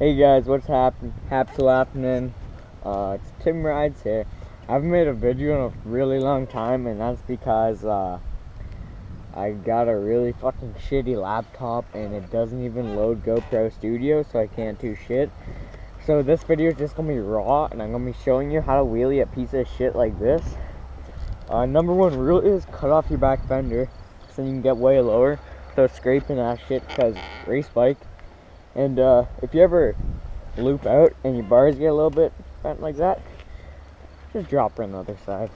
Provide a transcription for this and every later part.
Hey guys, what's happening? It's Tim Rides here. I haven't made a video in a really long time, and that's because I got a really fucking shitty laptop and it doesn't even load GoPro Studio, so I can't do shit. So this video is just gonna be raw, and I'm gonna be showing you how to wheelie a piece of shit like this. Number one rule is cut off your back fender so you can get way lower without scraping that shit, because race bike. And if you ever loop out and your bars get a little bit bent like that, just drop her on the other side.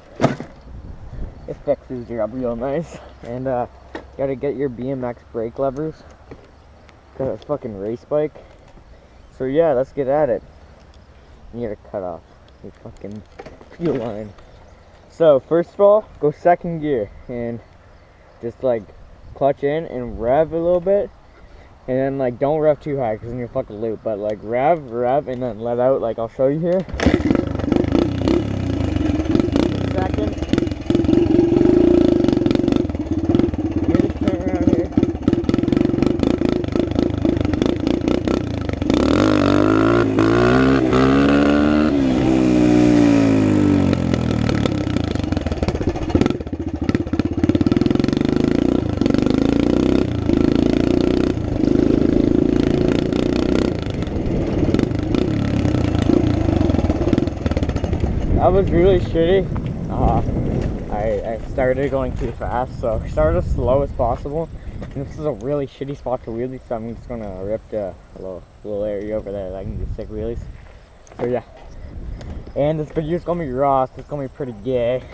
It fixes your up real nice. And you gotta get your BMX brake levers, because it's fucking race bike. So yeah, let's get at it. You gotta cut off your fucking fuel line. So first of all, go second gear and just like clutch in and rev a little bit. And then like don't rev too high because then you'll fucking loop, but like rev, and then let out, like I'll show you here. Second. You just turn around here. That was really shitty. I started going too fast, so I started as slow as possible. And this is a really shitty spot to wheelie, so I'm just gonna rip the little area over there that I can do sick wheelies. So yeah. And this video's gonna be raw, so it's gonna be pretty gay.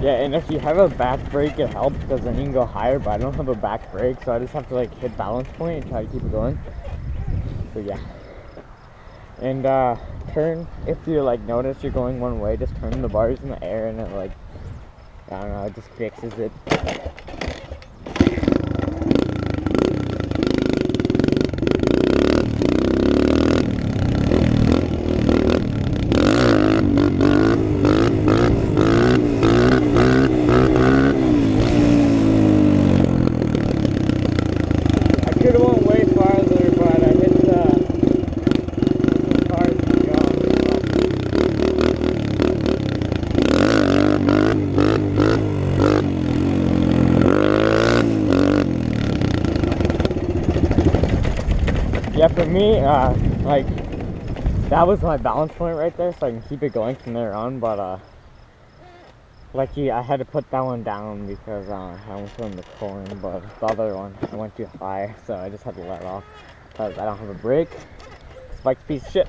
Yeah, and if you have a back brake, it helps because then you can go higher, but I don't have a back brake, so I just have to like hit balance point and try to keep it going. So yeah. And turn, if you like notice you're going one way, just turn the bars in the air and it like, I don't know, it just fixes it. Could have went way farther, but I hit the cars and gone. Yeah, for me, like, that was my balance point right there, so I can keep it going from there on, but, like, I had to put that one down because I almost went in the corn, but the other one, I went too high, so I just had to let it off because I don't have a brake. This bike's a piece of shit.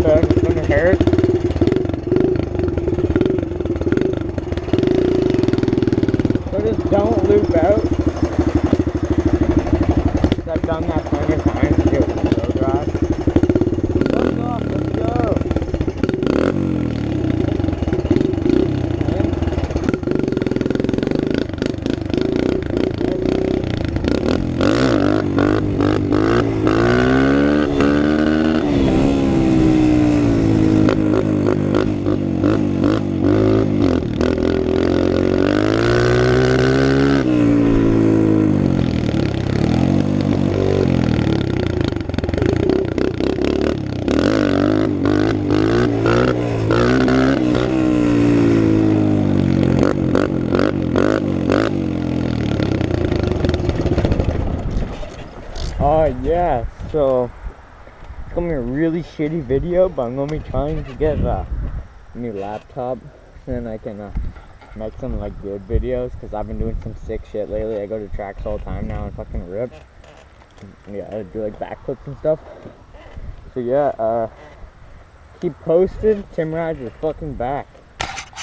It's gonna hurt. So just don't loop out. I've done that plenty of times to do a road ride. Let's go, let's go. yeah, so it's gonna be a really shitty video, but I'm gonna be trying to get a new laptop, then I can make some like good videos, because I've been doing some sick shit lately. I go to tracks all the time now and fucking rip. Yeah, I do like backflips and stuff. So yeah, keep posted. Tim Rides is fucking back.